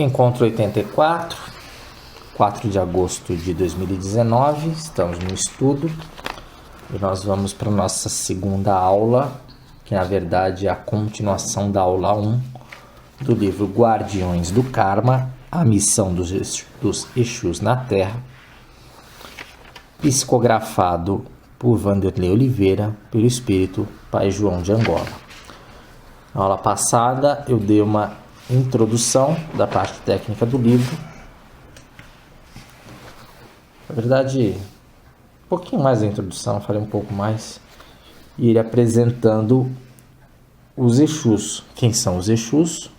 Encontro 84, 4 de agosto de 2019, estamos no estudo e nós vamos para a nossa segunda aula, que na verdade é a continuação da aula 1 do livro Guardiões do Karma, a missão dos Exus na Terra, psicografado por Vanderlei Oliveira, pelo Espírito Pai João de Angola. Na aula passada eu dei uma introdução da parte técnica do livro. Na verdade, um pouquinho mais da introdução, falei um pouco mais. E ele apresentando os Exus. Quem são os Exus?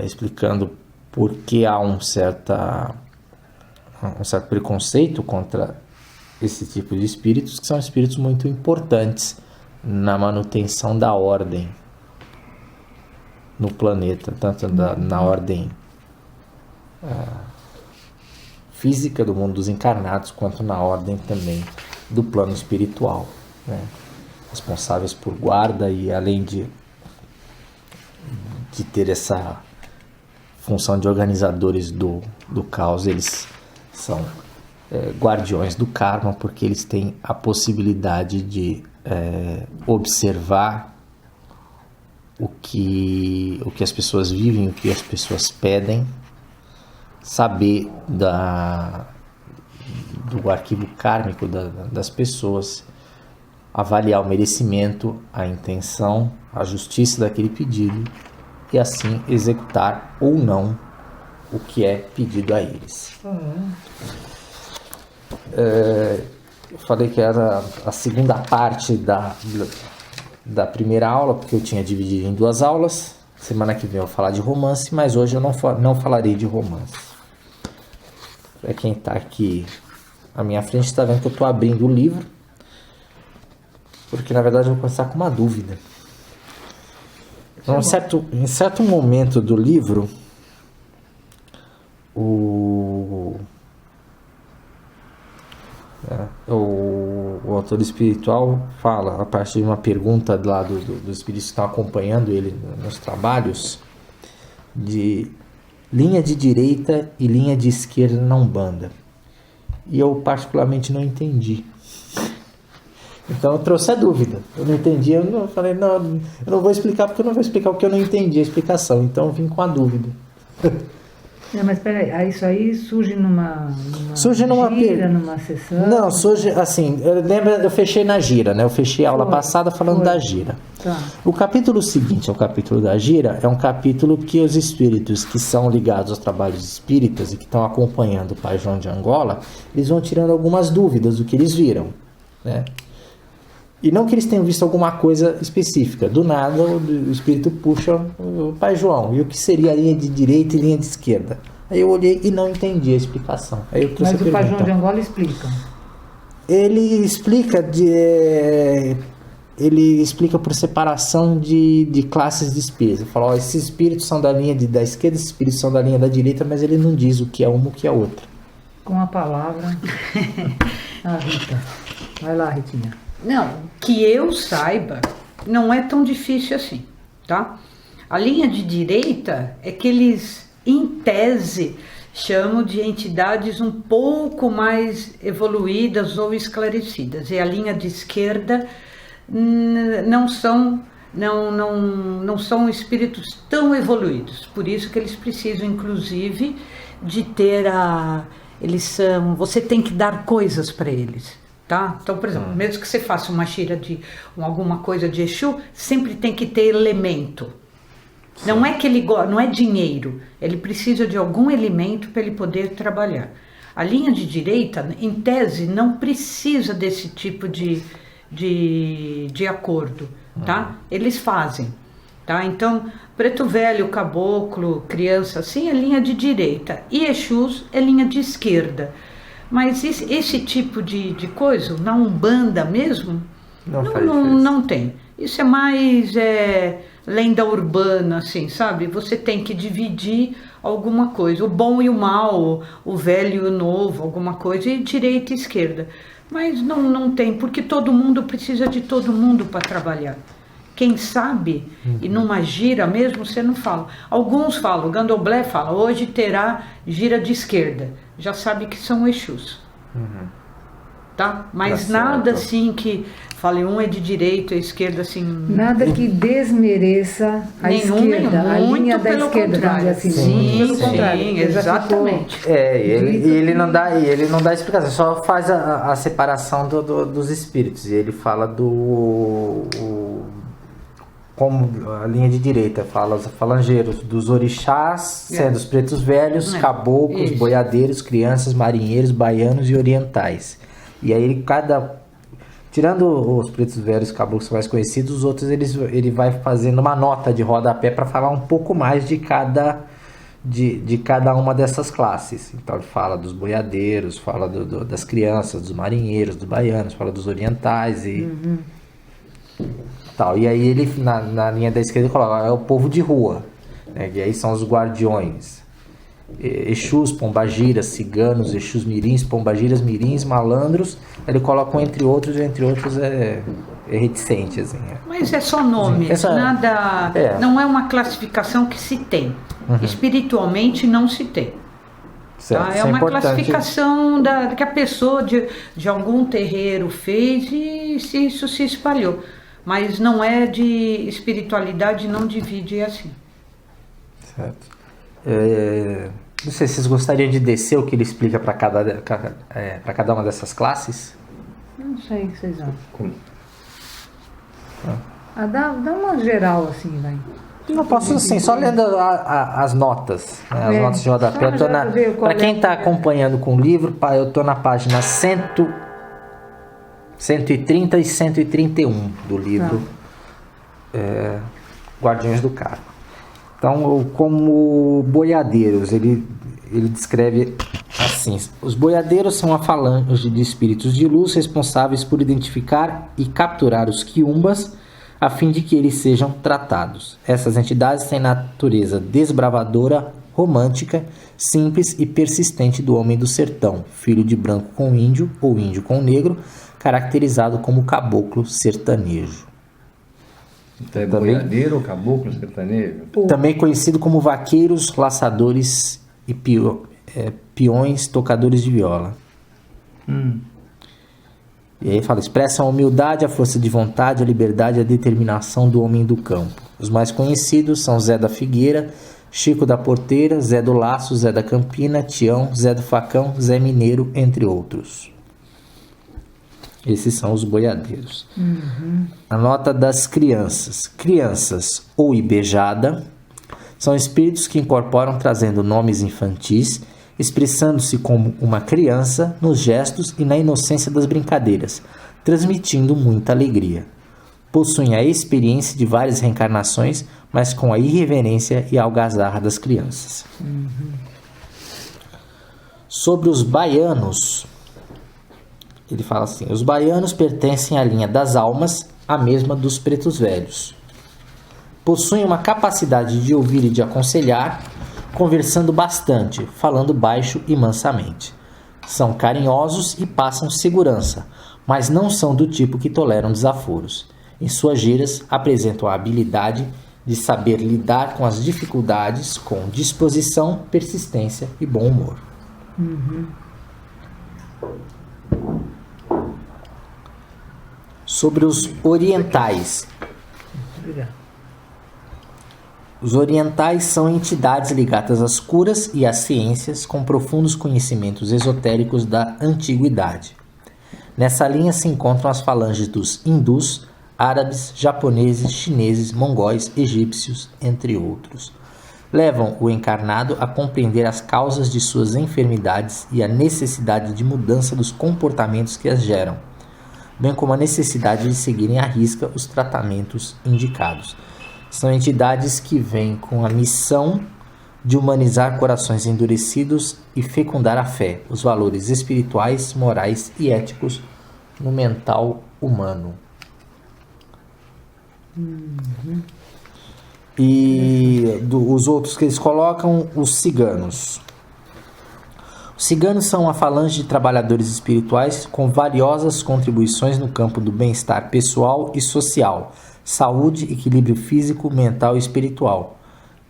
Explicando por que há um certo preconceito contra esse tipo de espíritos, que são espíritos muito importantes na manutenção da ordem no planeta, tanto na ordem física do mundo dos encarnados, quanto na ordem também do plano espiritual, né? Responsáveis por guarda e além de ter essa função de organizadores do caos, eles são guardiões do karma, porque eles têm a possibilidade de observar o que as pessoas vivem, o que as pessoas pedem, saber do arquivo kármico das pessoas, avaliar o merecimento, a intenção, a justiça daquele pedido e assim executar ou não o que é pedido a eles. Eu falei que era a segunda parte da primeira aula, porque eu tinha dividido em duas aulas. Semana que vem eu vou falar de romance, mas hoje eu não falarei de romance. Para quem está aqui à minha frente, está vendo que eu estou abrindo o livro, porque na verdade eu vou começar com uma dúvida. Em certo momento do livro, o autor espiritual fala, a partir de uma pergunta lá dos espíritos que estão acompanhando ele nos trabalhos, de linha de direita e linha de esquerda na Umbanda. E eu particularmente não entendi. Então eu trouxe a dúvida. Eu não entendi, eu falei, eu não vou explicar, porque eu não vou explicar o que eu não entendi a explicação. Então eu vim com a dúvida. Mas peraí, isso aí surge numa gira, numa sessão? Não, surge assim, eu fechei na gira, né? Eu fechei a aula passada falando da gira. Tá. O capítulo seguinte ao capítulo da gira é um capítulo que os espíritos que são ligados aos trabalhos espíritas e que estão acompanhando o Pai João de Angola, eles vão tirando algumas dúvidas do que eles viram, né? E não que eles tenham visto alguma coisa específica. Do nada, o espírito puxa o Pai João. E o que seria a linha de direita e linha de esquerda? Aí eu olhei e não entendi a explicação. Aí eu trouxe Mas o Pai João de Angola explica. Ele explica por separação de classes de espírito. Ele fala, esses espíritos são da linha da esquerda, esses espíritos são da linha da direita, mas ele não diz o que é uma e o que é outra. Com a palavra. Rita. Vai lá, Ritinha. Não, que eu saiba, não é tão difícil assim, tá? A linha de direita é que eles, em tese, chamam de entidades um pouco mais evoluídas ou esclarecidas. E a linha de esquerda não são espíritos tão evoluídos. Por isso que eles precisam, inclusive, de ter você tem que dar coisas para eles. Tá? Então, por exemplo, mesmo que você faça uma xira de alguma coisa de Exu, sempre tem que ter elemento. Sim. Não é que não é dinheiro, ele precisa de algum elemento para ele poder trabalhar. A linha de direita, em tese, não precisa desse tipo de acordo, tá? Eles fazem, tá? Então, preto velho, caboclo, criança, assim é linha de direita, e Exus é linha de esquerda. Mas esse tipo de coisa, na Umbanda mesmo, não tem. Isso é mais lenda urbana, assim, sabe? Você tem que dividir alguma coisa, o bom e o mal, o velho e o novo, alguma coisa, e direita e esquerda. Mas não tem, porque todo mundo precisa de todo mundo para trabalhar. quem sabe, e numa gira mesmo, você não fala. Alguns falam, o Candomblé fala, hoje terá gira de esquerda. Já sabe que são Exus. Tá? Mas Tá nada certo. assim que fale um é de direita, a esquerda assim... Nada que desmereça a Nenhum, esquerda, a muito linha da pelo esquerda, vamos dizer contrário. assim. Sim, muito pelo sim, contrário. porque já exatamente. ficou- E ele não dá explicação, só faz a separação dos espíritos. E ele fala como a linha de direita, fala os falangeiros, dos orixás, sendo os pretos velhos, caboclos, isso. boiadeiros, crianças, marinheiros, baianos e orientais. E aí tirando os pretos velhos, caboclos mais conhecidos, os outros ele vai fazendo uma nota de rodapé para falar um pouco mais de cada uma dessas classes. Então ele fala dos boiadeiros, fala das crianças, dos marinheiros, dos baianos, fala dos orientais e tal. E aí ele na linha da esquerda ele coloca é o povo de rua, né? E aí são os guardiões, Exus, pombagiras, ciganos, Exus mirins, pombagiras, mirins, malandros. Ele coloca um entre outros, e entre outros é reticente assim. Mas é só nome, nada, não é uma classificação que se tem. Espiritualmente não se tem. Certo, Tá? É isso uma importante. classificação que a pessoa de algum terreiro fez e isso se espalhou. Mas não é de espiritualidade, não divide assim. Certo. Não sei se vocês gostariam de descer o que ele explica para cada uma dessas classes. Não sei o que vocês acham. Como? Dá uma geral assim, vai. Não posso assim, só lendo as notas, né? As notas de rodapé. Só já ver qual Para quem é está que é. acompanhando com o livro, eu estou na página 130 e 131 do livro Guardiões do Karma. Então, como boiadeiros, ele descreve assim: os boiadeiros são a falange de espíritos de luz responsáveis por identificar e capturar os quiumbas a fim de que eles sejam tratados. Essas entidades têm natureza desbravadora, romântica, simples e persistente do homem do sertão, filho de branco com índio ou índio com negro, caracterizado como caboclo sertanejo. Então é boiadeiro, caboclo, sertanejo? Também conhecido como vaqueiros, laçadores e peões, tocadores de viola. E aí fala, expressam a humildade, a força de vontade, a liberdade e a determinação do homem do campo. Os mais conhecidos são Zé da Figueira, Chico da Porteira, Zé do Laço, Zé da Campina, Tião, Zé do Facão, Zé Mineiro, entre outros. Esses são os boiadeiros. A nota das crianças. Crianças ou ibejada são espíritos que incorporam trazendo nomes infantis, expressando-se como uma criança nos gestos e na inocência das brincadeiras, transmitindo muita alegria. Possuem a experiência de várias reencarnações, mas com a irreverência e a algazarra das crianças. Sobre os baianos, ele fala assim: os baianos pertencem à linha das almas, a mesma dos pretos velhos. Possuem uma capacidade de ouvir e de aconselhar, conversando bastante, falando baixo e mansamente. São carinhosos e passam segurança, mas não são do tipo que toleram desaforos. Em suas giras, apresentam a habilidade de saber lidar com as dificuldades com disposição, persistência e bom humor. Sobre os orientais. Os orientais são entidades ligadas às curas e às ciências com profundos conhecimentos esotéricos da antiguidade. Nessa linha se encontram as falanges dos hindus, árabes, japoneses, chineses, mongóis, egípcios, entre outros. Levam o encarnado a compreender as causas de suas enfermidades e a necessidade de mudança dos comportamentos que as geram, bem como a necessidade de seguirem à risca os tratamentos indicados. São entidades que vêm com a missão de humanizar corações endurecidos e fecundar a fé, os valores espirituais, morais e éticos no mental humano. E os outros que eles colocam, os ciganos. Os ciganos são uma falange de trabalhadores espirituais com valiosas contribuições no campo do bem-estar pessoal e social, saúde, equilíbrio físico, mental e espiritual,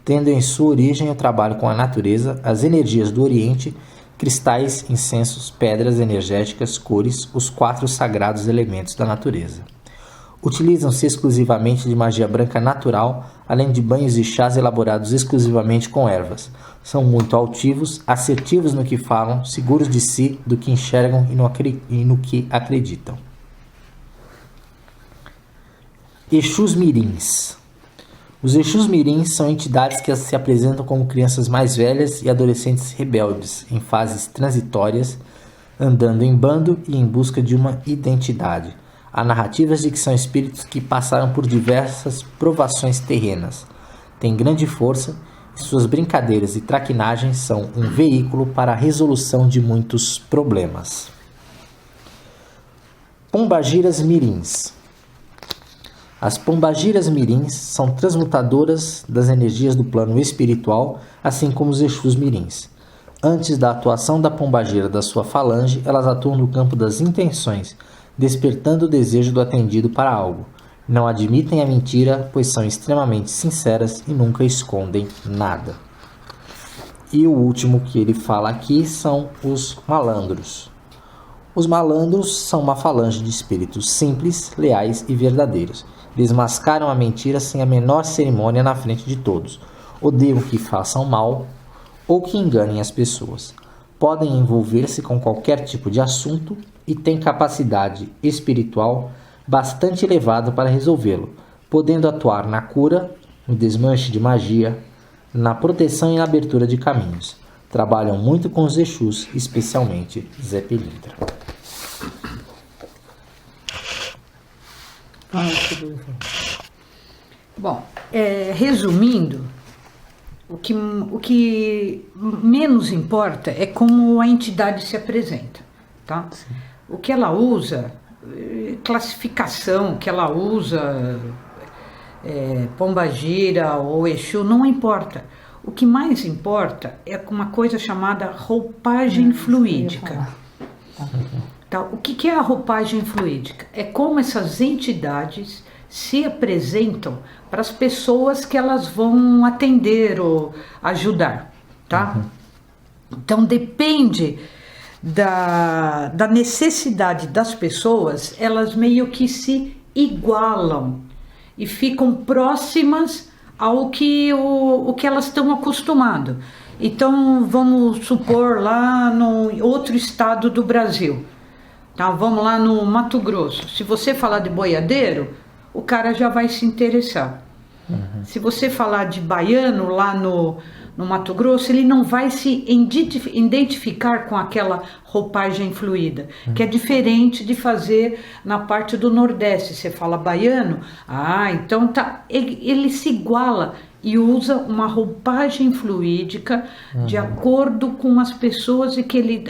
tendo em sua origem o trabalho com a natureza, as energias do Oriente, cristais, incensos, pedras energéticas, cores, os 4 sagrados elementos da natureza. Utilizam-se exclusivamente de magia branca natural, além de banhos e chás elaborados exclusivamente com ervas. São muito altivos, assertivos no que falam, seguros de si, do que enxergam e no que acreditam. Exus Mirins. Os Exus Mirins são entidades que se apresentam como crianças mais velhas e adolescentes rebeldes, em fases transitórias, andando em bando e em busca de uma identidade. Há narrativas de que são espíritos que passaram por diversas provações terrenas, têm grande força e suas brincadeiras e traquinagens são um veículo para a resolução de muitos problemas. Pombagiras Mirins. As Pombagiras Mirins são transmutadoras das energias do plano espiritual, assim como os Exus Mirins. Antes da atuação da pombagira da sua falange, elas atuam no campo das intenções, despertando o desejo do atendido para algo. Não admitem a mentira, pois são extremamente sinceras e nunca escondem nada. E o último que ele fala aqui são os malandros. Os malandros são uma falange de espíritos simples, leais e verdadeiros. Eles mascaram a mentira sem a menor cerimônia na frente de todos. Odeiam que façam mal ou que enganem as pessoas. Podem envolver-se com qualquer tipo de assunto e têm capacidade espiritual bastante elevada para resolvê-lo, podendo atuar na cura, no desmanche de magia, na proteção e na abertura de caminhos. Trabalham muito com os Exus, especialmente Zé Pilintra. Bom, resumindo, o que menos importa é como a entidade se apresenta, tá? Sim. O que ela usa, classificação que ela usa, pombagira ou Exu, não importa. O que mais importa é uma coisa chamada roupagem fluídica. Tá? O que é a roupagem fluídica? É como essas entidades se apresentam para as pessoas que elas vão atender ou ajudar, tá? Então depende da necessidade das pessoas, elas meio que se igualam e ficam próximas ao que elas estão acostumadas. Então vamos supor lá no outro estado do Brasil, tá? Vamos lá no Mato Grosso. Se você falar de boiadeiro, o cara já vai se interessar. Se você falar de baiano lá no Mato Grosso, ele não vai se identificar com aquela roupagem fluida, que é diferente de fazer na parte do Nordeste. Você fala baiano, então tá, ele se iguala e usa uma roupagem fluídica de acordo com as pessoas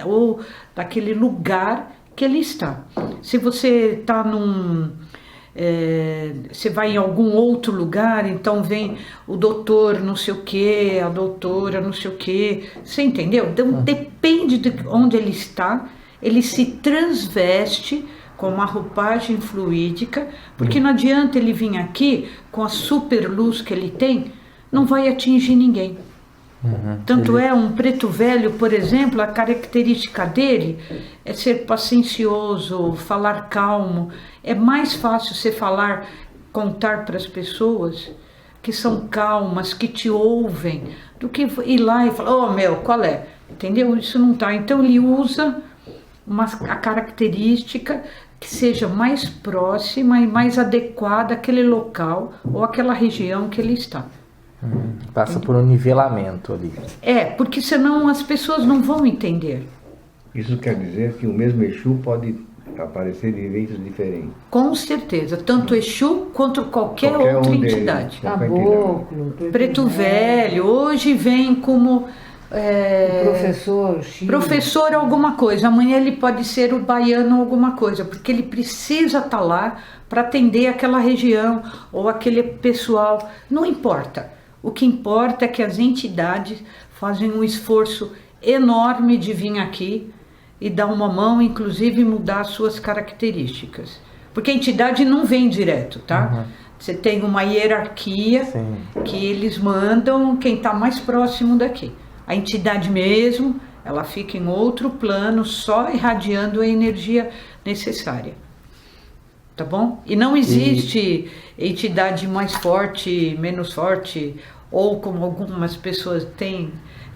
ou daquele lugar que ele está. Se você está você vai em algum outro lugar, então vem o doutor não sei o que, a doutora não sei o que, você entendeu? Então depende de onde ele está, ele se transveste com uma roupagem fluídica, porque não adianta ele vir aqui com a super luz que ele tem, não vai atingir ninguém. Tanto é um preto velho, por exemplo, a característica dele é ser paciencioso, falar calmo. É mais fácil você contar para as pessoas que são calmas, que te ouvem, do que ir lá e falar, qual é? Entendeu? Isso não tá. Então ele usa a característica que seja mais próxima e mais adequada àquele local ou àquela região que ele está. Passa por um nivelamento ali. Porque senão as pessoas não vão entender. Isso quer dizer que o mesmo Exu pode aparecer de jeitos diferentes. Com certeza, tanto Exu quanto qualquer outra entidade. Caboclo, Preto velho, hoje vem como professor alguma coisa, amanhã ele pode ser o baiano alguma coisa, porque ele precisa estar lá para atender aquela região ou aquele pessoal, não importa. O que importa é que as entidades fazem um esforço enorme de vir aqui e dar uma mão, inclusive mudar suas características. Porque a entidade não vem direto, tá? Você tem uma hierarquia Sim. que eles mandam quem está mais próximo daqui. A entidade mesmo, ela fica em outro plano, só irradiando a energia necessária. Tá bom? E não existe entidade mais forte, menos forte, ou como algumas pessoas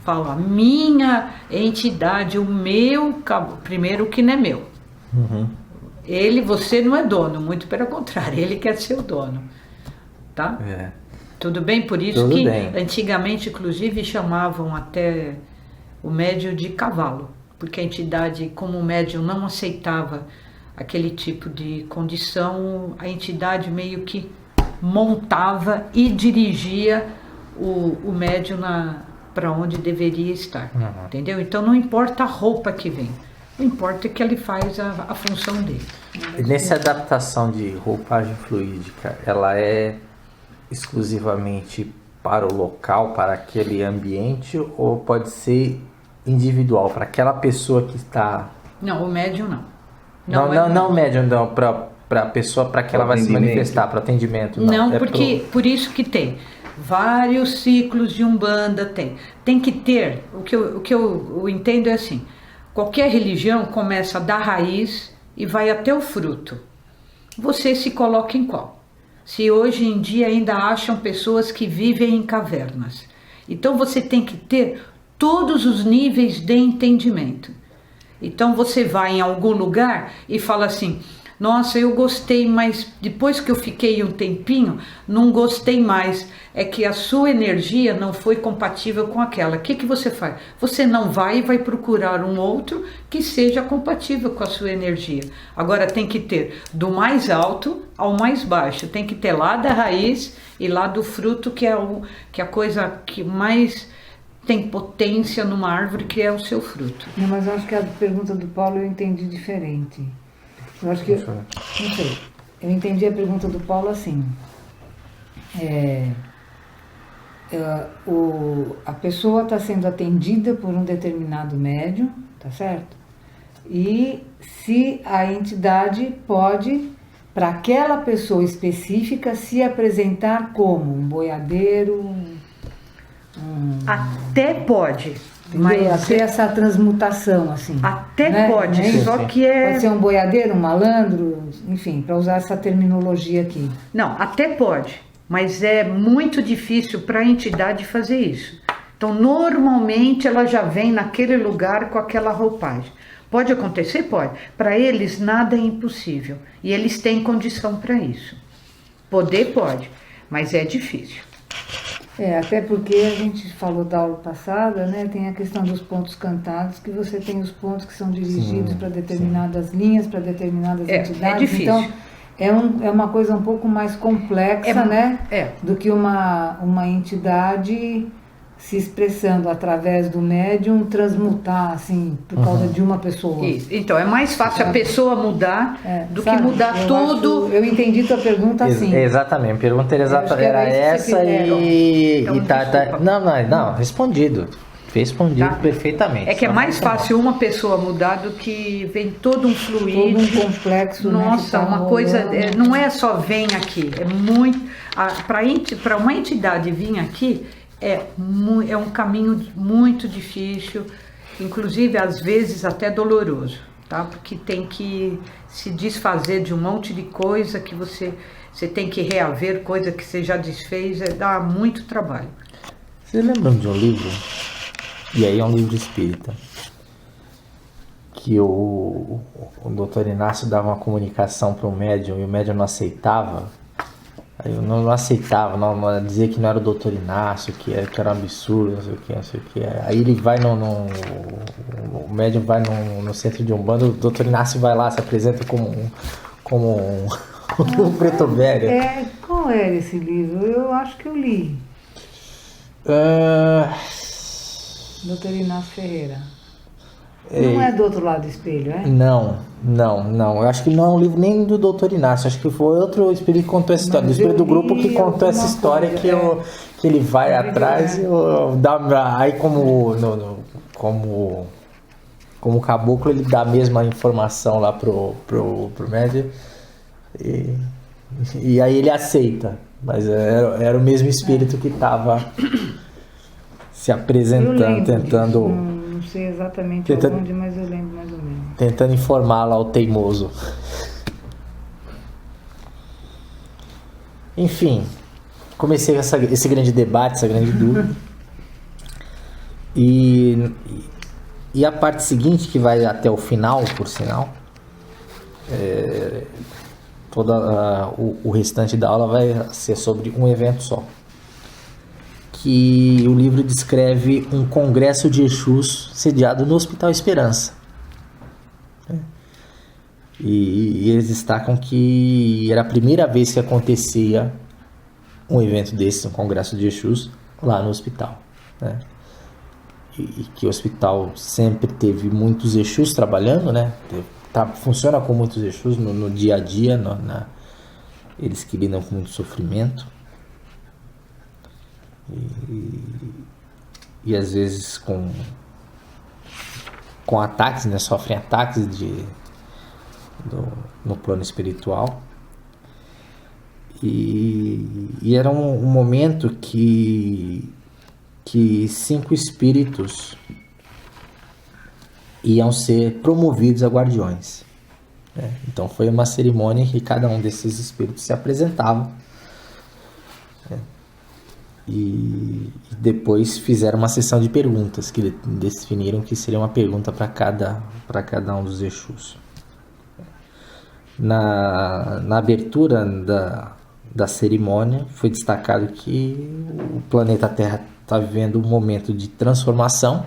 falam, a minha entidade, o meu cabo. Primeiro que não é meu. Uhum. Você não é dono, muito pelo contrário, ele quer ser o dono. Tá? É. Tudo bem? Por isso Tudo que bem. antigamente, inclusive, chamavam até o médium de cavalo, porque a entidade, como o médium não aceitava aquele tipo de condição, a entidade meio que montava e dirigia o médium para onde deveria estar. Uhum. Entendeu? Então não importa a roupa que vem, o importa é que ele faz a função dele. E nessa adaptação de roupagem fluídica, ela é exclusivamente para o local, para aquele ambiente, ou pode ser individual, para aquela pessoa que está... Não, o médium não. Não médium, não, para a pessoa, para que ela vai se manifestar, para o atendimento. Não, porque por isso que tem vários ciclos de Umbanda, tem que ter, o que eu entendo é assim, qualquer religião começa da raiz e vai até o fruto. Você se coloca em qual? Se hoje em dia ainda acham pessoas que vivem em cavernas. Então você tem que ter todos os níveis de entendimento. Então você vai em algum lugar e fala assim, nossa, eu gostei, mas depois que eu fiquei um tempinho, não gostei mais. É que a sua energia não foi compatível com aquela. O que você faz? Você não vai e vai procurar um outro que seja compatível com a sua energia. Agora tem que ter do mais alto ao mais baixo. Tem que ter lá da raiz e lá do fruto, que é a coisa que mais tem potência numa árvore, que é o seu fruto. Não, mas eu acho que a pergunta do Paulo eu entendi diferente. Eu acho que... Não sei. Eu entendi a pergunta do Paulo assim. A pessoa está sendo atendida por um determinado médium, tá certo? E se a entidade pode, para aquela pessoa específica, se apresentar como um boiadeiro, Até pode, mas mas ter essa transmutação assim. até né? pode, Né? só que Pode ser um boiadeiro, um malandro, enfim, para usar essa terminologia aqui. Não, até pode, mas é muito difícil para a entidade fazer isso. Então, normalmente ela já vem naquele lugar com aquela roupagem. Pode acontecer? Pode. Para eles nada é impossível e eles têm condição para isso. Poder pode, mas é difícil. Até porque a gente falou da aula passada, né? Tem a questão dos pontos cantados, que você tem os pontos que são dirigidos para determinadas linhas, para determinadas entidades. É difícil. Então, é uma coisa um pouco mais complexa, né? Do que uma entidade se expressando através do médium, transmutar, assim, por causa de uma pessoa. Isso. Então, é mais fácil a pessoa mudar do que mudar tudo. Eu entendi tua pergunta assim. Exatamente, a pergunta era essa e... Então, Não, respondido perfeitamente. É que é mais fácil uma pessoa mudar do que vem todo um fluido. Todo um complexo. Nossa, né, uma coisa, não é só vem aqui, é muito... Para uma entidade vir aqui, é um caminho muito difícil, inclusive às vezes até doloroso, tá? Porque tem que se desfazer de um monte de coisa que você tem que reaver, coisa que você já desfez, dá muito trabalho. Vocês lembram de um livro? E aí é um livro espírita, que o Dr. Inácio dava uma comunicação para o médium e o médium não aceitava. Aí eu não aceitava, não, dizia que não era o Dr. Inácio, que era um absurdo, não sei o que. Aí ele vai o médium vai no centro de Umbanda, o Dr. Inácio vai lá, se apresenta como um preto velho. Qual era esse livro? Eu acho que eu li. Dr. Inácio Ferreira. Não é do outro lado do espelho, é? Não. Eu acho que não é um livro nem do Dr. Inácio. Acho que foi outro espírito que contou essa história. Do espírito do grupo que contou essa história coisa, que ele vai atrás e aí como caboclo ele dá a mesma informação lá pro médium. E aí ele aceita, mas era o mesmo espírito que estava se apresentando, tentando... Não sei exatamente onde, mas eu lembro mais ou menos. Tentando informar lá o teimoso. Enfim, comecei esse grande debate, essa grande dúvida. E a parte seguinte, que vai até o final, por sinal, o restante da aula vai ser sobre um evento só. Que o livro descreve um congresso de Exus sediado no Hospital Esperança. E eles destacam que era a primeira vez que acontecia um evento desse, um congresso de Exus, lá no hospital, né? E que o hospital sempre teve muitos Exus trabalhando, né? Funciona com muitos Exus no dia a dia, eles que lidam com muito sofrimento. E às vezes com ataques, né? Sofrem ataques no plano espiritual. E era um momento que 5 espíritos iam ser promovidos a guardiões, né? Então foi uma cerimônia em que cada um desses espíritos se apresentava, né? E depois fizeram uma sessão de perguntas que definiram que seria uma pergunta para cada um dos Exus. Na abertura da cerimônia foi destacado que o planeta Terra está vivendo um momento de transformação,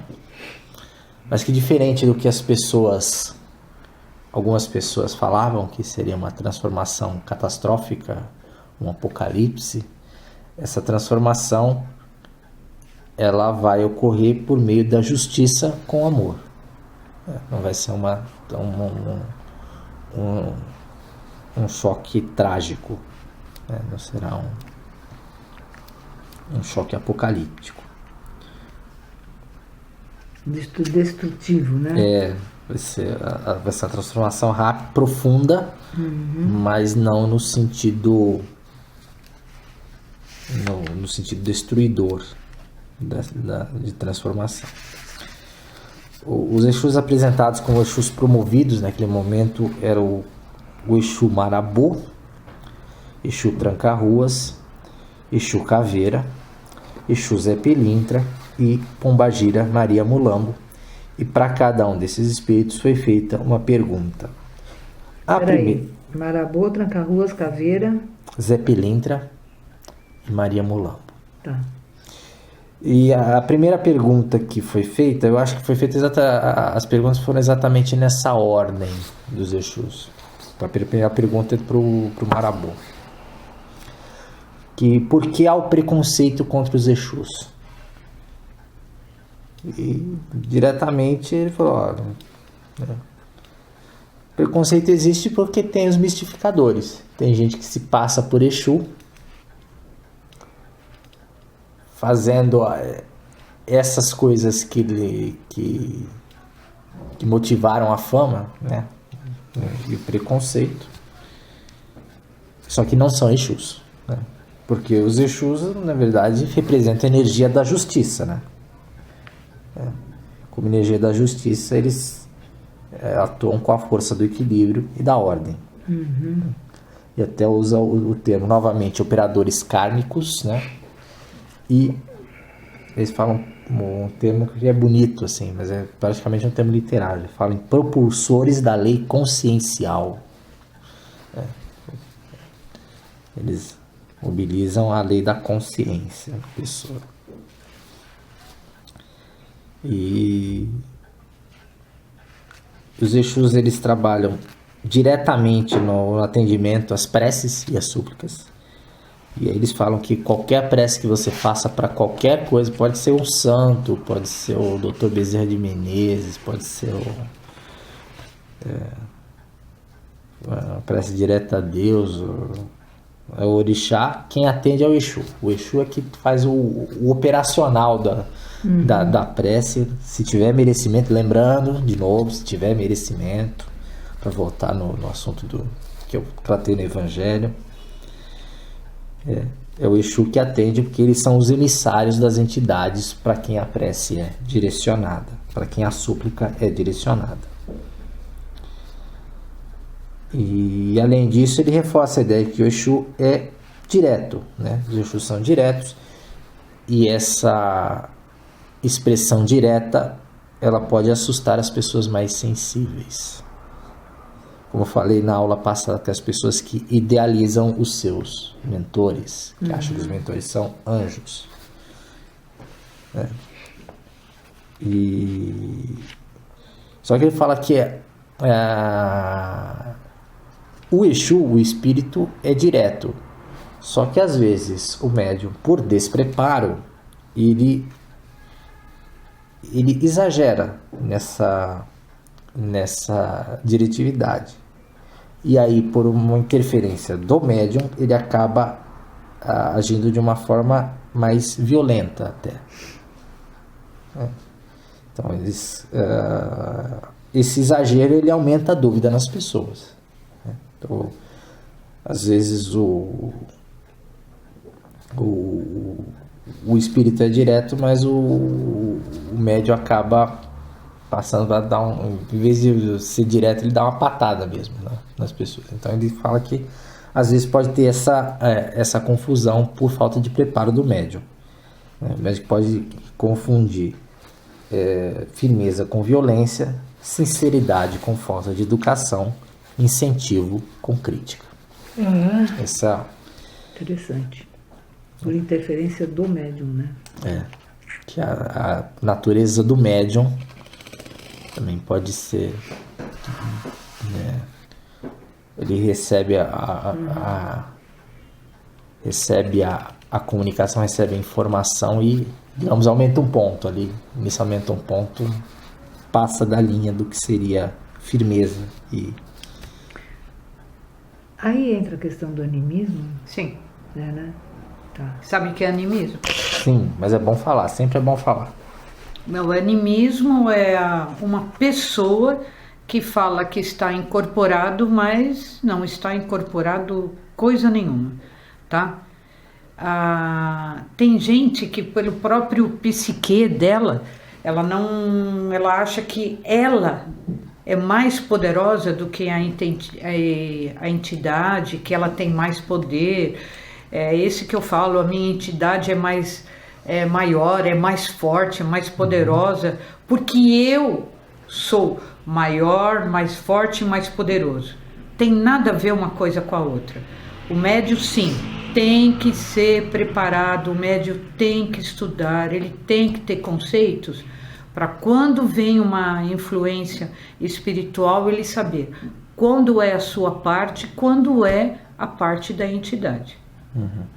mas que diferente do que algumas pessoas falavam que seria uma transformação catastrófica, um apocalipse, essa transformação ela vai ocorrer por meio da justiça com amor. Não vai ser um choque trágico, né? Não será um choque apocalíptico. Destrutivo, né? Vai ser uma transformação rápida, profunda, mas não no sentido destruidor de transformação. Os Exus apresentados como Exus promovidos naquele momento eram o Exu Marabô, Exu Tranca-Ruas, Exu Caveira, Exu Zé Pilintra e Pombagira Maria Mulambo. E para cada um desses espíritos foi feita uma pergunta. Marabô, Tranca-Ruas, Caveira, Zé Pilintra e Maria Mulambo. Tá. E a primeira pergunta que foi feita, eu acho que foi feita as perguntas foram exatamente nessa ordem dos Exus. A primeira pergunta é para o Marabô. Por que há o preconceito contra os Exus? E diretamente ele falou: preconceito existe porque tem os mistificadores. Tem gente que se passa por Exu, fazendo essas coisas que motivaram a fama, né? E o preconceito. Só que não são Exus, né? Porque os Exus, na verdade, representam a energia da justiça, né? Como energia da justiça, eles atuam com a força do equilíbrio e da ordem. E até usa o termo, novamente, operadores kármicos, né? E eles falam um termo que é bonito, assim, mas é praticamente um termo literário. Eles falam em propulsores da lei consciencial. Eles mobilizam a lei da consciência da pessoa. E os Exus, eles trabalham diretamente no atendimento às preces e às súplicas. E aí eles falam que qualquer prece que você faça para qualquer coisa, pode ser um santo, pode ser o Dr. Bezerra de Menezes, pode ser uma prece direta a Deus, é o orixá, quem atende é o Exu. O Exu é que faz o operacional da prece, se tiver merecimento, lembrando, de novo, se tiver merecimento, para voltar no assunto que eu tratei no Evangelho, É o Exu que atende, porque eles são os emissários das entidades para quem a prece é direcionada, para quem a súplica é direcionada. E além disso, ele reforça a ideia de que o Exu é direto, né? Os Exus são diretos, e essa expressão direta, ela pode assustar as pessoas mais sensíveis. Como eu falei na aula passada, que as pessoas que idealizam os seus mentores, que acham que os mentores são anjos. Né? Só que ele fala que o Exu, o espírito, é direto. Só que às vezes o médium, por despreparo, ele exagera nessa diretividade. E aí, por uma interferência do médium, ele acaba agindo de uma forma mais violenta até. Então, esse exagero, ele aumenta a dúvida nas pessoas. Então, às vezes o espírito é direto, mas o médium acaba passando a dar em vez de ser direto, ele dá uma patada mesmo, né, nas pessoas. Então ele fala que às vezes pode ter essa confusão por falta de preparo do médium. O médium pode confundir firmeza com violência, sinceridade com falta de educação, incentivo com crítica. Interessante. Por interferência do médium, né? Que a natureza do médium também pode ser, né? Ele recebe a comunicação, recebe a informação e, digamos, aumenta um ponto ali. Nisso aumenta um ponto, passa da linha do que seria firmeza. Aí entra a questão do animismo. Sim. Né? Tá. Sabe o que é animismo? Sim, mas é bom falar, sempre é bom falar. O animismo é uma pessoa que fala que está incorporado, mas não está incorporado coisa nenhuma, tá? Tem gente que pelo próprio psique dela, ela acha que ela é mais poderosa do que a entidade, que ela tem mais poder. É esse que eu falo, a minha entidade é maior, é mais forte, é mais poderosa, porque eu sou maior, mais forte e mais poderoso. Tem nada a ver uma coisa com a outra. O médium, sim, tem que ser preparado, o médium tem que estudar, ele tem que ter conceitos para quando vem uma influência espiritual, ele saber quando é a sua parte, quando é a parte da entidade.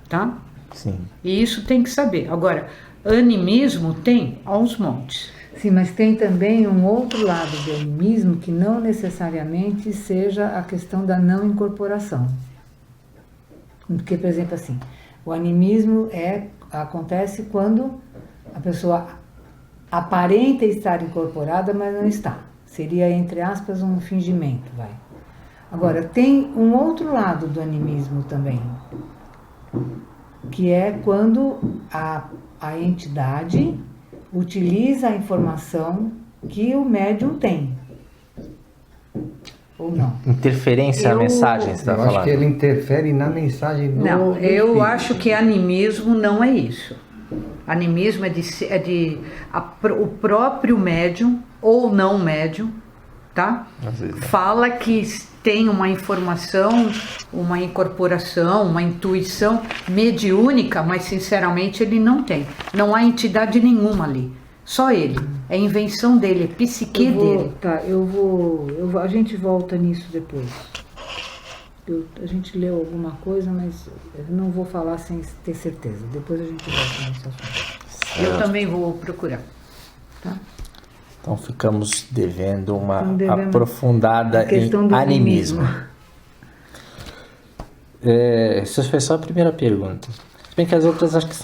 Tá? Sim. E isso tem que saber. Agora, animismo tem aos montes. Sim, mas tem também um outro lado do animismo que não necessariamente seja a questão da não incorporação. Porque, por exemplo, assim, o animismo acontece quando a pessoa aparenta estar incorporada, mas não está. Seria, entre aspas, um fingimento, vai. Agora, tem um outro lado do animismo também, que é quando a entidade utiliza a informação que o médium tem. Ou não? Interferência na mensagem, você está falando? Eu acho que ele interfere na mensagem do Não, eu espírito. acho que animismo não é isso. Animismo o próprio médium ou não médium, tá? Fala que tem uma informação, uma incorporação, uma intuição mediúnica, mas sinceramente ele não tem. Não há entidade nenhuma ali. Só ele. É invenção dele, é psique dele. Tá, a gente volta nisso depois. A gente leu alguma coisa, mas eu não vou falar sem ter certeza. Depois a gente volta nesse assunto. Eu também vou procurar. Tá? Então ficamos devendo uma aprofundada questão em do animismo. Essa foi só a primeira pergunta. Se bem que as outras acho que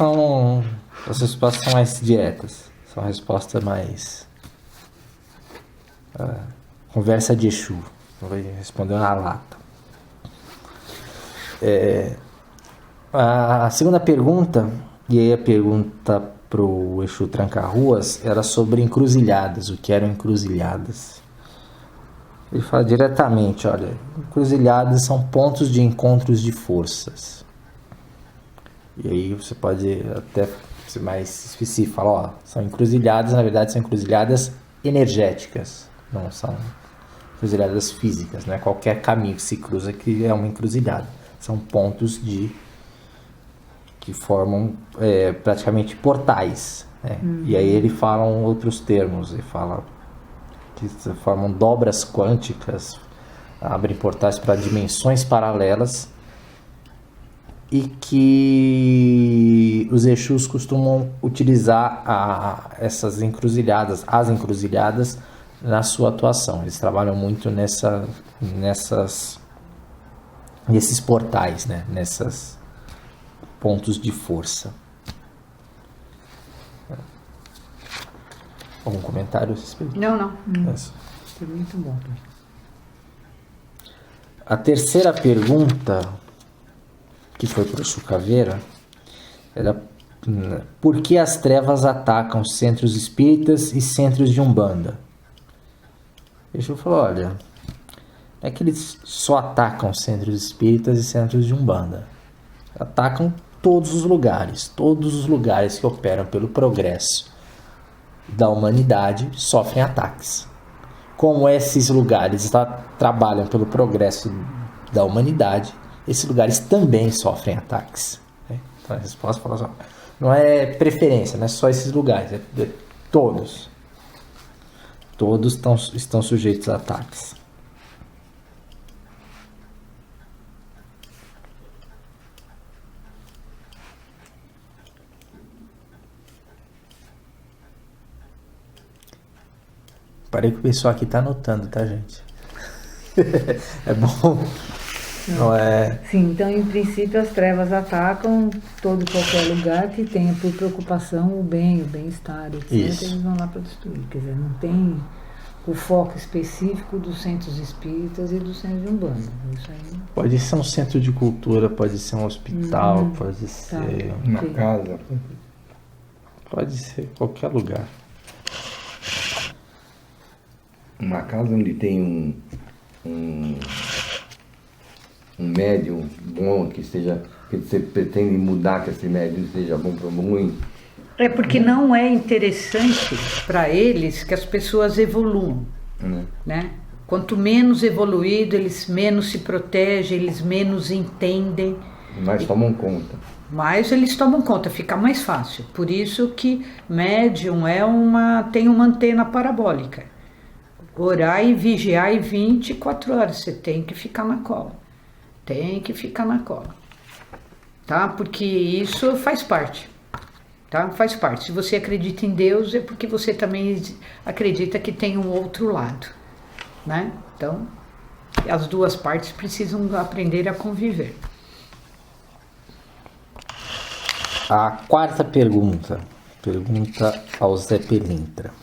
as respostas são mais diretas. São respostas mais... conversa de Exu. Não vai responder na lata. A segunda pergunta, e aí a pergunta pro Exu Tranca-Ruas, era sobre encruzilhadas, o que eram encruzilhadas. Ele fala diretamente, olha, encruzilhadas são pontos de encontros de forças. E aí você pode até ser mais específico, falar, ó, são encruzilhadas, na verdade são encruzilhadas energéticas, não são encruzilhadas físicas, né? Qualquer caminho que se cruza que é uma encruzilhada. São pontos que formam praticamente portais, né? E aí ele fala outros termos, ele fala que formam dobras quânticas, abrem portais para dimensões paralelas, e que os Exus costumam utilizar essas encruzilhadas, as encruzilhadas, na sua atuação. Eles trabalham muito nesses portais, né? Nesses pontos de força. Algum comentário a respeito? Não. Foi muito bom. A terceira pergunta, que foi para o Exu Caveira, era por que as trevas atacam centros espíritas e centros de Umbanda? O Exu falou, olha, não é que eles só atacam centros espíritas e centros de Umbanda. Atacam todos os lugares que operam pelo progresso da humanidade sofrem ataques. Como esses lugares trabalham pelo progresso da humanidade, esses lugares também sofrem ataques, né? Então a resposta fala assim, não é preferência, não é só esses lugares, é todos. Todos estão sujeitos a ataques. Parei que o pessoal aqui tá anotando, tá, gente? É bom. Não é... Sim, então em princípio as trevas atacam todo e qualquer lugar que tenha por preocupação o bem-estar, etc. Isso. Eles vão lá para destruir. Quer dizer, não tem o foco específico dos centros espíritas e dos centros de Umbanda. Isso aí. Pode ser um centro de cultura, pode ser um hospital, pode ser Uma casa. pode ser qualquer lugar. Uma casa onde tem um médium bom que você pretende mudar, que esse médium seja bom para o ruim. É porque não é interessante para eles que as pessoas evoluam, né? Quanto menos evoluído, eles menos se protegem, eles menos entendem. Mas tomam conta. Mas eles tomam conta, fica mais fácil. Por isso que médium tem uma antena parabólica. Orar e vigiar 24 horas, você tem que ficar na cola. Tem que ficar na cola. Tá? Porque isso faz parte. Tá? Faz parte. Se você acredita em Deus, é porque você também acredita que tem um outro lado, né? Então, as duas partes precisam aprender a conviver. A quarta pergunta ao Zé Pelintra.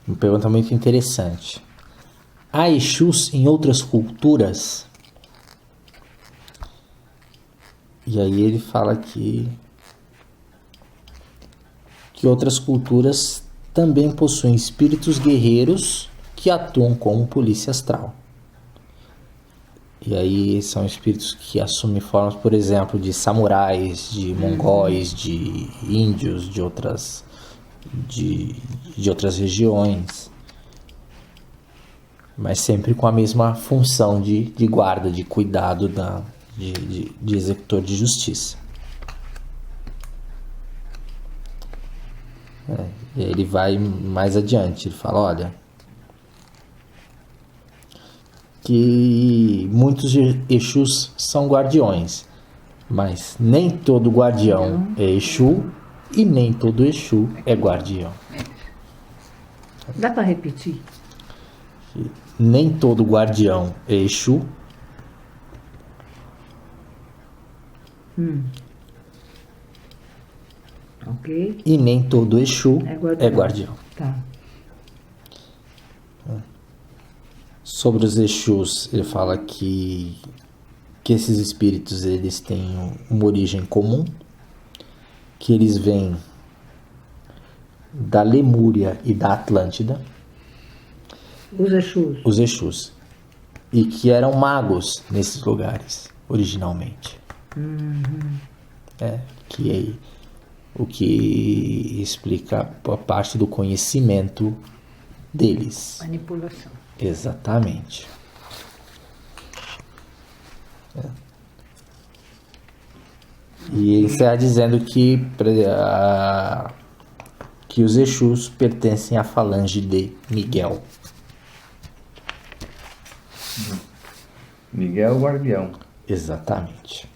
Uma pergunta muito interessante. Há Exus em outras culturas? E aí ele fala que outras culturas também possuem espíritos guerreiros que atuam como polícia astral. E aí são espíritos que assumem formas, por exemplo, de samurais, de mongóis, de índios, de outras regiões, mas sempre com a mesma função de guarda, de cuidado, de executor de justiça. E aí ele vai mais adiante, ele fala, olha, que muitos Exus são guardiões, mas nem todo guardião é Exu e nem todo Exu é guardião. Dá para repetir? Nem todo guardião é Exu. Ok. E nem todo Exu é guardião. Tá. Sobre os Exus, ele fala que que esses espíritos eles têm uma origem comum, que eles vêm da Lemúria e da Atlântida, Os Exus. E que eram magos nesses lugares, originalmente. O que explica a parte do conhecimento deles. Manipulação. Exatamente. E ele está dizendo que os Exus pertencem à falange de Miguel. Miguel o Guardião. Exatamente.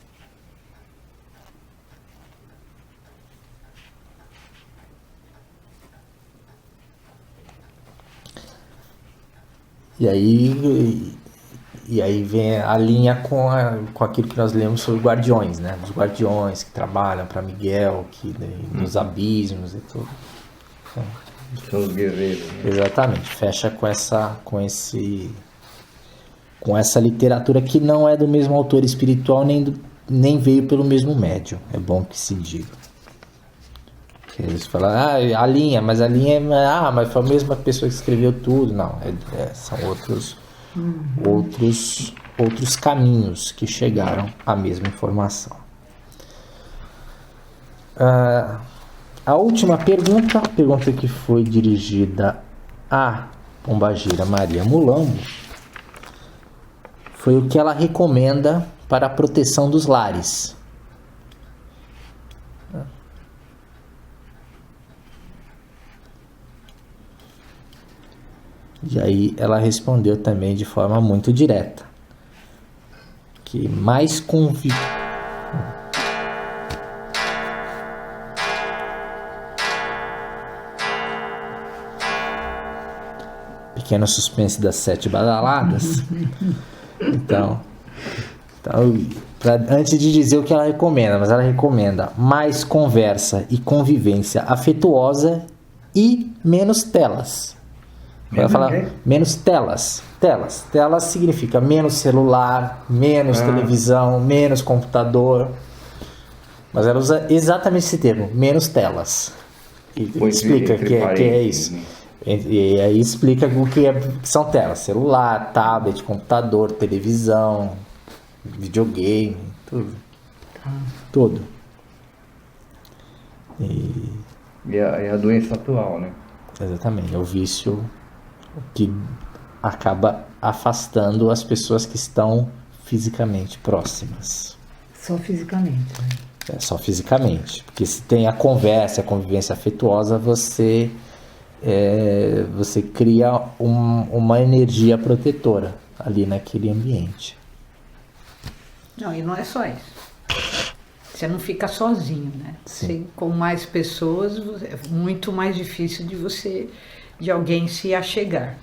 E aí vem a linha com aquilo que nós lemos sobre guardiões, né? Os guardiões que trabalham para Miguel, que nos abismos e tudo. São os guerreiros. Né? Exatamente. Fecha com essa literatura que não é do mesmo autor espiritual, nem veio pelo mesmo médium. É bom que se diga. Que eles falam, a linha, mas mas foi a mesma pessoa que escreveu tudo. Não, são outros caminhos que chegaram à mesma informação. A última pergunta, a pergunta que foi dirigida a Pombagira Maria Mulambo, foi o que ela recomenda para a proteção dos lares. E aí ela respondeu também de forma muito direta, que mais pequeno suspense das 7 badaladas. Então antes de dizer o que ela recomenda, mas ela recomenda mais conversa e convivência afetuosa e menos telas. Ela fala menos telas. Telas significa menos celular, menos televisão, menos computador. Mas ela usa exatamente esse termo, menos telas. E explica que é isso. Né? E aí explica o que são telas: celular, tablet, computador, televisão, videogame, tudo. E a doença atual, né? Exatamente, é o vício que acaba afastando as pessoas que estão fisicamente próximas. Só fisicamente, né? É só fisicamente, porque se tem a conversa, a convivência afetuosa, você cria uma energia protetora ali naquele ambiente. Não, e não é só isso. Você não fica sozinho, né? Sim. Com mais pessoas é muito mais difícil de alguém se achegar.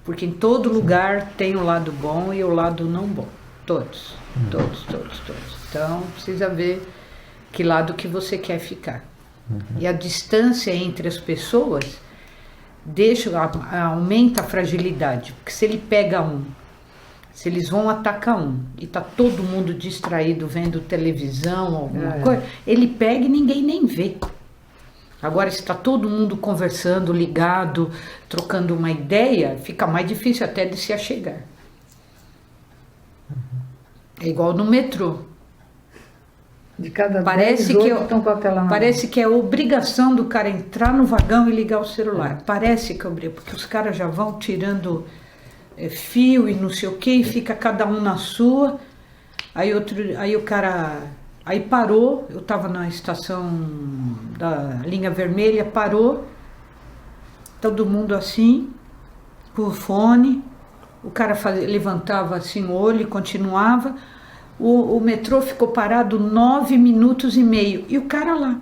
Porque em todo lugar tem o lado bom e o lado não bom. Todos. Então precisa ver que lado que você quer ficar. E a distância entre as pessoas aumenta a fragilidade. Porque se ele pega se eles vão atacar e tá todo mundo distraído vendo televisão, alguma coisa, ele pega e ninguém nem vê. Agora, se está todo mundo conversando, ligado, trocando uma ideia, fica mais difícil até de se achegar. É igual no metrô. De cada Parece 10 que estão com aquela na parece que é obrigação do cara entrar no vagão e ligar o celular. Parece que é obrigação, porque os caras já vão tirando fio e não sei o que, e fica cada um na sua. Aí o cara... Aí parou, eu estava na estação da linha vermelha, parou, todo mundo assim, com o fone, o cara levantava assim o olho e continuava, o metrô ficou parado 9 minutos e meio, e o cara lá.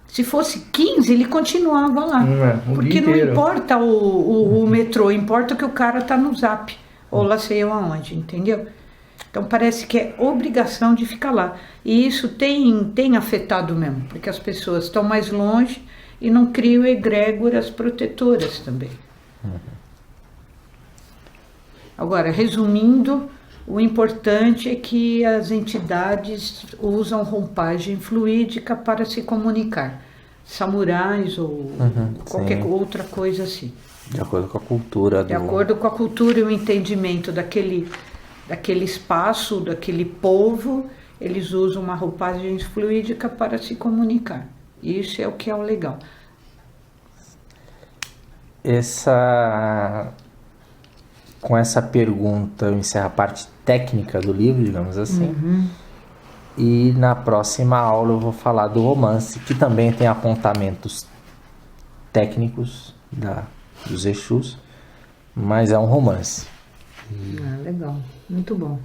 Se fosse 15, ele continuava lá, porque não importa o metrô, importa que o cara está no Zap, ou lá sei eu aonde, entendeu? Então parece que é obrigação de ficar lá. E isso tem afetado mesmo, porque as pessoas estão mais longe e não criam egrégoras protetoras também. Agora, resumindo, o importante é que as entidades usam roupagem fluídica para se comunicar. Samurais ou qualquer sim. outra coisa assim. De acordo com a cultura De acordo com a cultura e o entendimento daquele espaço, daquele povo, eles usam uma roupagem fluídica para se comunicar. Isso é o que é o legal. Com essa pergunta eu encerro a parte técnica do livro, digamos assim. E na próxima aula eu vou falar do romance, que também tem apontamentos técnicos dos Exus, mas é um romance. Ah, legal, muito bom.